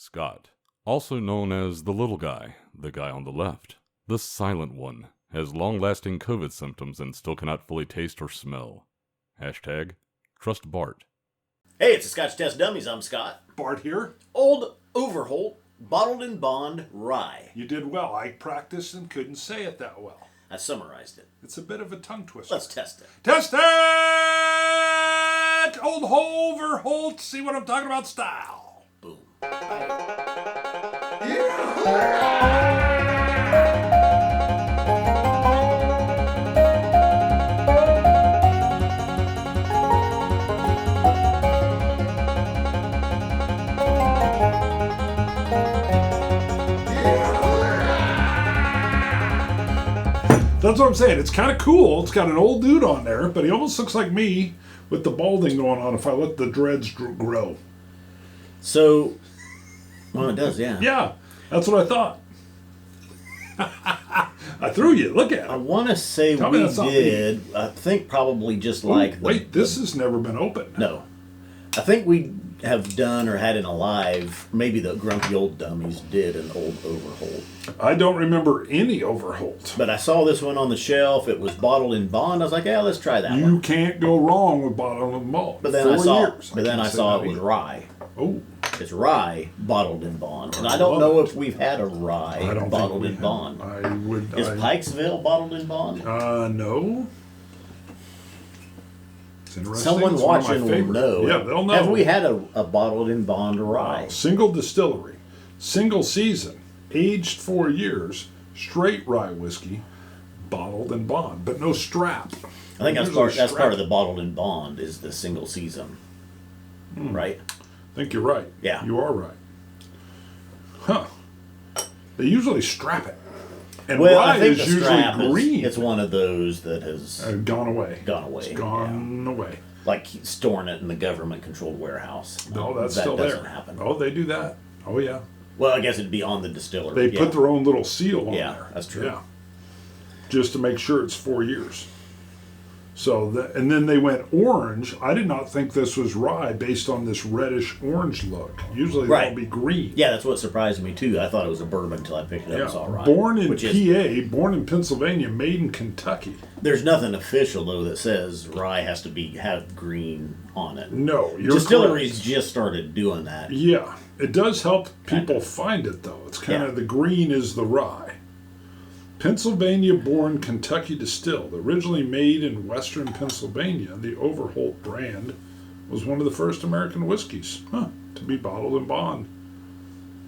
Scott, also known as the little guy, the guy on the left, the silent one, has long-lasting COVID symptoms and still cannot fully taste or smell. Hashtag trust Bart. Hey, it's the Scotch Test Dummies. I'm Scott. Bart here. Old Overholt Bottled in Bond Rye. You did well. I practiced and couldn't say it that well. I summarized it. It's a bit of a tongue twister. Let's test it. Test it! Old Overholt. See what I'm talking about? Style. Boom. That's what I'm saying. It's kind of cool. It's got an old dude on there, but he almost looks like me with the balding going on if I let the dreads grow. So, well, it does, yeah. Yeah, that's what I thought. I threw you. Look at I it. want to say Tell me we that's not did. I think probably just like. Wait, this has never been opened. No. I think we have done or had in alive, maybe the Grumpy Old Dummies did an old Overholt. I don't remember any Overholt. But I saw this one on the shelf. It was bottled in bond. I was like, yeah, let's try that You one. can't go wrong with bottled and malt. But then I saw it was rye. Oh, It's rye bottled in bond. And I don't know if we've had a rye I don't bottled think in we bond. have. I would. Is Pikesville bottled in bond? No. It's interesting. Someone It's one of my watching will favorite. know. Yeah, they'll know. Have we had a bottled in bond rye? Single distillery, single season, aged 4 years, straight rye whiskey, bottled and bond, but no strap. I think that's Usually part strap. of the bottled in bond is the single season. Right? I think you're right. Yeah. You are right. Huh. They usually strap it. And Well, rye I think is the usually strap green. it's one of those that has Gone away. gone away. It's gone away. Like storing it in the government-controlled warehouse. No, that's that still doesn't there. happen. Oh, they do that. Oh, yeah. Well, I guess it'd be on the distillery. They yeah. put their own little seal on Yeah, there. that's true. Yeah. Just to make sure it's 4 years. So, and then they went orange. I did not think this was rye based on this reddish orange look. Usually Right. they'll be green. Yeah, that's what surprised me too. I thought it was a bourbon until I picked it up and saw rye. Born in which PA, born in Pennsylvania, made in Kentucky. There's nothing official though that says rye has to have green on it. No, you're Distilleries correct. just started doing that. Yeah, it does help people find it though. It's kind of the green is the rye. Pennsylvania-born Kentucky distilled, originally made in western Pennsylvania, the Overholt brand was one of the first American whiskeys to be bottled in bond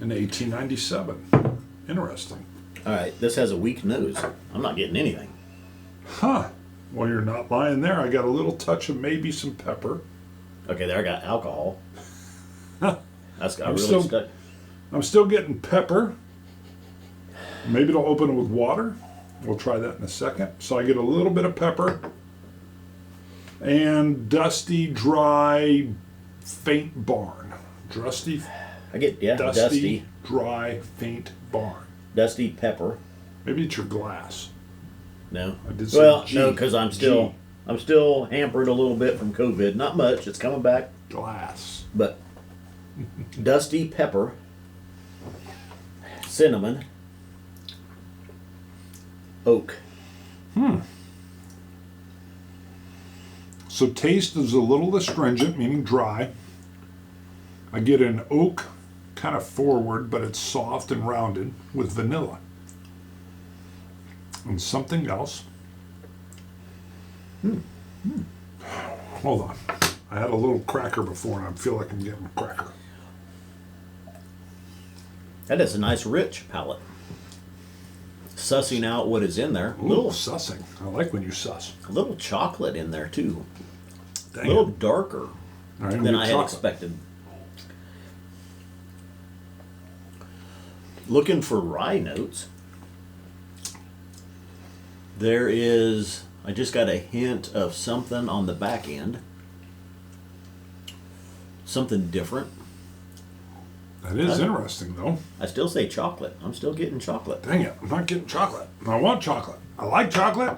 in 1897. Interesting. All right, this has a weak nose. I'm not getting anything. Huh. Well, you're not lying there. I got a little touch of maybe some pepper. Okay, there I got alcohol. That's got I'm really still- stuck. I'm still getting pepper. Maybe it'll open it with water. We'll try that in a second. So I get a little bit of pepper and dusty, dry, faint barn. Dusty, I get dusty dry, faint barn. pepper. Maybe it's your glass. No. I did say Well, G. no, because I'm still hampered a little bit from COVID. Not much. It's coming back, Glass. but dusty pepper, cinnamon, oak. So taste is a little astringent, meaning dry. I get an oak kind of forward, but it's soft and rounded with vanilla. And something else. Hold on. I had a little cracker before and I feel like I'm getting a cracker. That is a nice rich palate. Sussing out what is in there. Ooh, sussing. I like when you suss. A little chocolate in there too. Dang A little it. darker All right, than good I had chocolate. expected. Looking for rye notes. There is, I just got a hint of something on the back end. Something different. That is interesting, though. I still say chocolate. I'm still getting chocolate. Dang it, I'm not getting chocolate. I want chocolate. I like chocolate.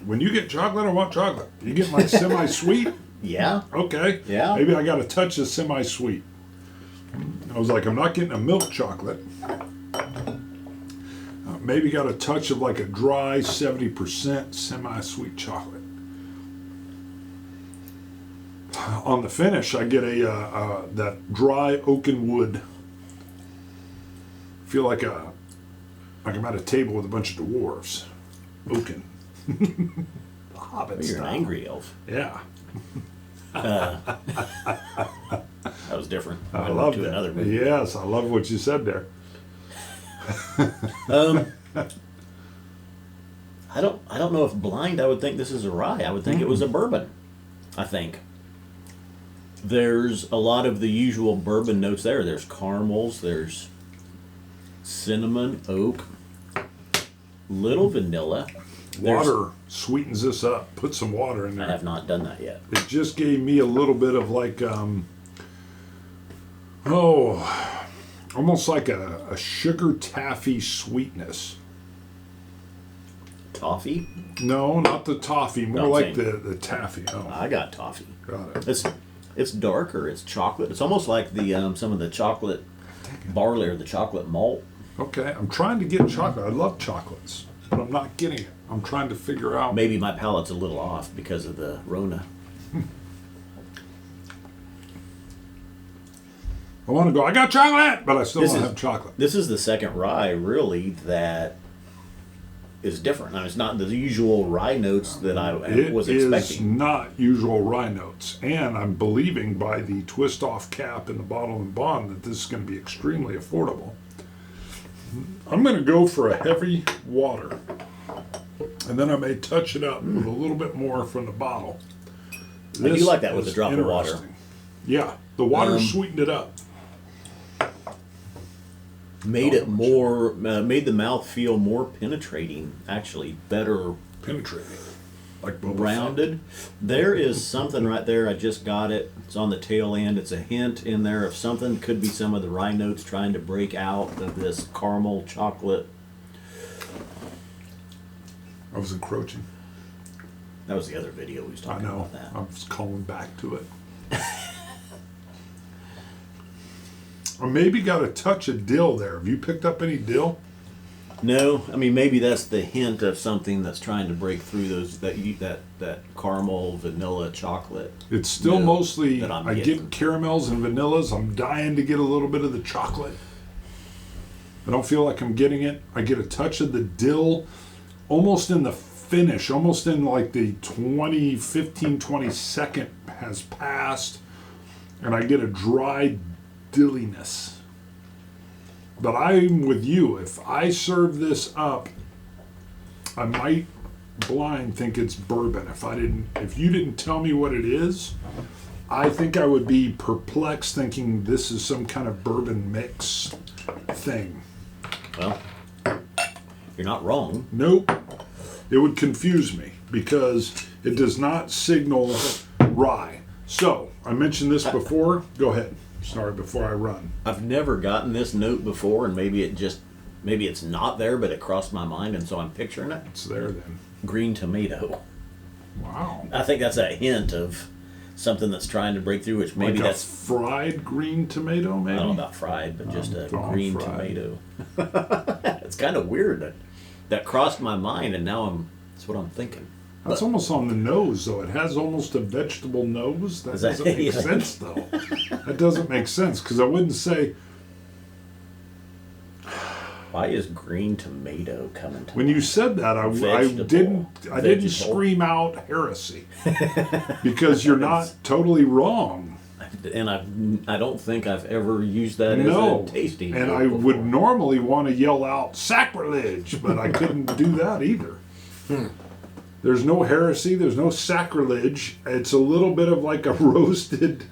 When you get chocolate, I want chocolate. You get my semi-sweet? Yeah. Okay. Yeah. Maybe I got a touch of semi-sweet. I was like, I'm not getting a milk chocolate. Maybe got a touch of like a dry 70% semi-sweet chocolate. On the finish, I get a that dry oaken wood. Feel like I'm at a table with a bunch of dwarves. Oaken. Hobbit You're an style. angry elf. Yeah. That was different. I Went love to that. another movie. Yes, I love what you said there. I don't know if blind. I would think this is a rye. I would think it was a bourbon. I think there's a lot of the usual bourbon notes there. There's caramels. There's cinnamon, oak, little vanilla. Water sweetens this up. Put some water in I there. have not done that yet. It just gave me a little bit of like, almost like a sugar taffy sweetness. Toffee? No, not the toffee. More No, like same. the taffy. Oh, I got toffee. got it. It's darker. It's chocolate. It's almost like the some of the chocolate barley or the chocolate malt. Okay, I'm trying to get chocolate. I love chocolates, but I'm not getting it. I'm trying to figure out. Maybe my palate's a little off because of the Rona. I want to go, I got chocolate, but I still This don't is- have chocolate. This is the second rye, really, that is different. Now, it's not the usual rye notes that I It was is expecting. not usual rye notes, and I'm believing by the twist-off cap in the bottle and bond that this is going to be extremely affordable. I'm going to go for a heavy water, and then I may touch it up with a little bit more from the bottle. I do like that with is a drop of water. interesting. Yeah, the water sweetened it up. Made it more, made the mouth feel more penetrating, actually, better Penetrating, like Boba Fett. rounded. There is something right there. I just got it. It's on the tail end. It's a hint in there of something. Could be some of the rye notes trying to break out of this caramel chocolate. I was encroaching. That was the other video we was I talking know. about that. I was calling back to it. Or maybe got a touch of dill there. Have you picked up any dill? No, I mean maybe that's the hint of something that's trying to break through those that caramel, vanilla, chocolate. It's still No, mostly, that I'm I getting. get caramels and vanillas. I'm dying to get a little bit of the chocolate. I don't feel like I'm getting it. I get a touch of the dill almost in the finish, almost in like the 20 second has passed, and I get a dry dilliness. But I'm with you. If I serve this up, I might blind think it's bourbon. If you didn't tell me what it is, I think I would be perplexed thinking this is some kind of bourbon mix thing. Well, you're not wrong. Nope. It would confuse me because it does not signal rye. So, I mentioned this before. Go ahead. Sorry, before I run. I've never gotten this note before, and maybe it's not there, but it crossed my mind, and so I'm picturing it. It's there then. Green tomato. Wow. I think that's a hint of something that's trying to break through, which maybe Like a that's fried green tomato, maybe? I don't know about fried, but just a throwing green fried. tomato. It's kind of weird that crossed my mind, and now that's what I'm thinking. That's almost on the nose, though. It has almost a vegetable nose. That Is that- doesn't make yeah. sense, though. That doesn't make sense, because I wouldn't say, Why is green tomato coming to when you said that, I Vegetable. didn't Vegetable. scream out heresy. Because you're not totally wrong. and I don't think I've ever used that No. as a tasting And note I would before. normally want to yell out sacrilege, but I couldn't do that either. There's no heresy, there's no sacrilege. It's a little bit of like a roasted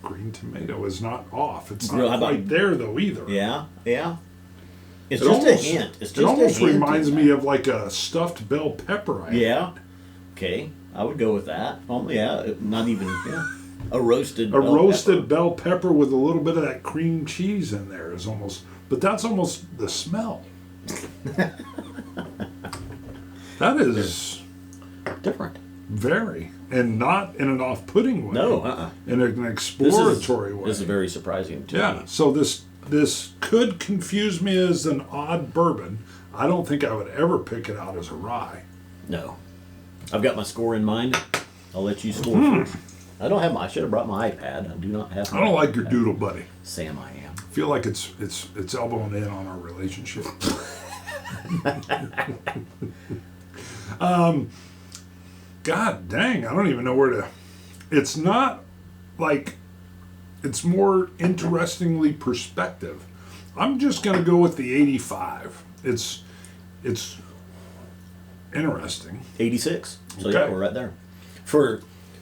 green tomato is not off. It's Grill- how not about- quite there though either. Yeah. It's It just almost- a hint. It's It just almost a hint. reminds me of like a stuffed bell pepper. I had. Yeah. Okay, I would go with that. Oh yeah, not even a roasted. A bell roasted pepper. bell pepper with a little bit of that cream cheese in there is almost, but that's almost the smell. That is Different. Very. And not in an off-putting way. No, In an exploratory way. This is very surprising to Yeah. me. So this could confuse me as an odd bourbon. I don't think I would ever pick it out as a rye. No. I've got my score in mind. I'll let you score first. I don't have I should have brought my iPad. I do not have I don't like your doodle buddy. Sam, I am. I feel like it's elbowing in on our relationship. God dang, I don't even know where to. It's not like, it's more interestingly perspective. I'm just gonna go with the 85. It's interesting. 86. So Okay. yeah, we're right there.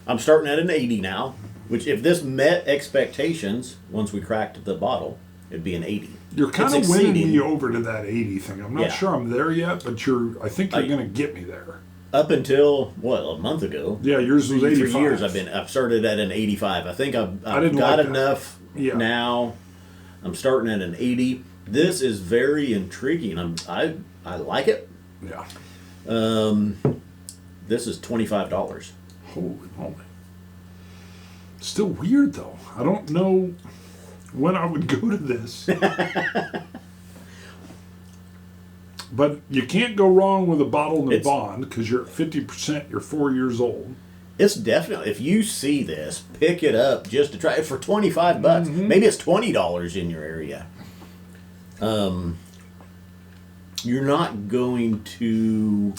I'm starting at an 80 now, which if this met expectations once we cracked the bottle, it'd be an 80. You're kind It's of winning exceeding- me over to that 80 thing. I'm not Yeah. sure I'm there yet, but I think you're gonna get me there. Up until a month ago. Yeah, yours was 85. For years I've started at an 85. I think I've didn't got like that. enough now. I'm starting at an 80. This is very intriguing. I like it. Yeah. This is $25. Holy moly. Still weird though. I don't know when I would go to this. But you can't go wrong with a bottle and a bond because you're at 50%, you're 4 years old. It's definitely, if you see this, pick it up just to try it for $25. Mm-hmm. Maybe it's $20 in your area. You're not going to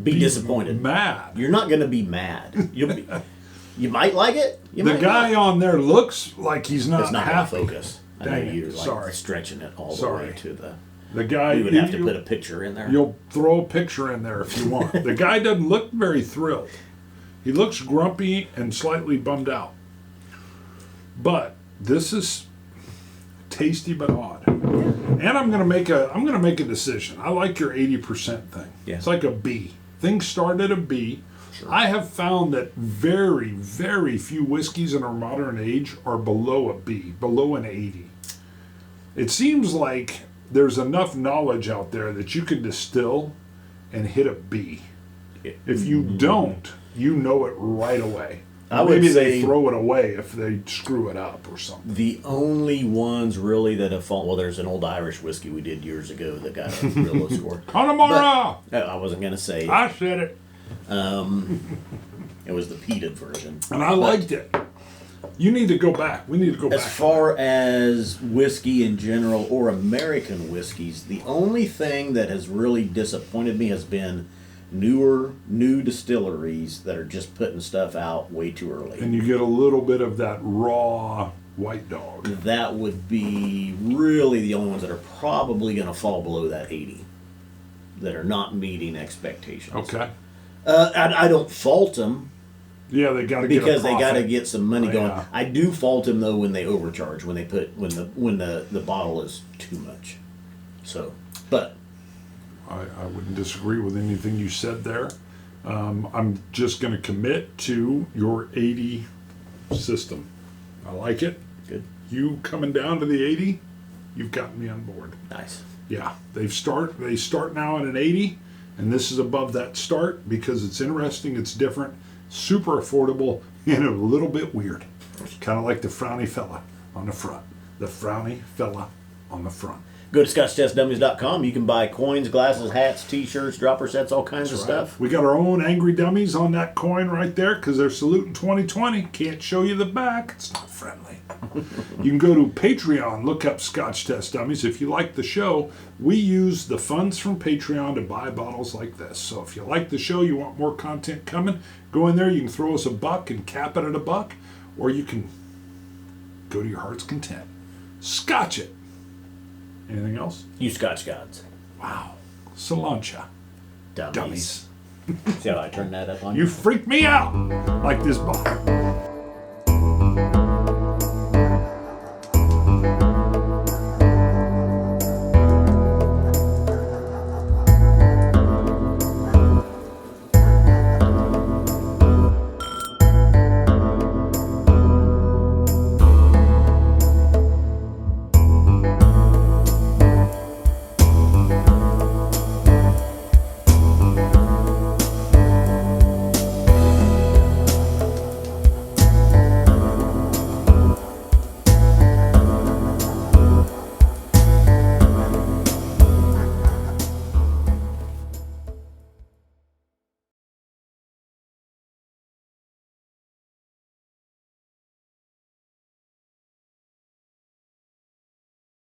be disappointed. Mad. You're not going to be mad. You might like it. You The might guy not. on there looks like he's not It's not going to happy. focus. I know Dang it. you're Sorry. stretching it all the Sorry. way to the. The guy. We would have to put a picture in there. You'll throw a picture in there if you want. The guy doesn't look very thrilled. He looks grumpy and slightly bummed out. But this is tasty but odd. And I'm gonna make a decision. I like your 80% thing. Yeah. It's like a B. Things start at a B. Sure. I have found that very, very few whiskeys in our modern age are below a B, below an 80. It seems like there's enough knowledge out there that you can distill and hit a B. If you don't, you know it right away. Maybe they throw it away if they screw it up or something. The only ones really that have fallen, well, there's an old Irish whiskey we did years ago that got a real low score. Connemara! I wasn't going to say it. I said it. It was the peated version. And I liked it. You need to go back. We need to go back. As far as whiskey in general or American whiskeys, the only thing that has really disappointed me has been new distilleries that are just putting stuff out way too early. And you get a little bit of that raw white dog. That would be really the only ones that are probably going to fall below that 80, that are not meeting expectations. Okay. I don't fault them. Yeah, they got to because they got to get some money going. Yeah. I do fault them though when they overcharge, when the bottle is too much. So, but I wouldn't disagree with anything you said there. I'm just going to commit to your 80 system. I like it. Good. You coming down to the 80, you've gotten me on board. Nice. Yeah, they start now at an 80, and this is above that start because it's interesting, it's different, super affordable, and a little bit weird. Kind of like the frowny fella on the front. The frowny fella on the front. Go to ScotchTestDummies.com. You can buy coins, glasses, hats, T-shirts, dropper sets, all kinds of stuff. We got our own angry dummies on that coin right there because they're saluting 2020. Can't show you the back. It's not friendly. You can go to Patreon, look up Scotch Test Dummies. If you like the show, we use the funds from Patreon to buy bottles like this. So if you like the show, you want more content coming, go in there. You can throw us $1 and cap it at $1, or you can go to your heart's content. Scotch it. Anything else? You Scotch gods. Wow. Salancha. Dummies. See how I turned that up on You freaked me out like this bottle.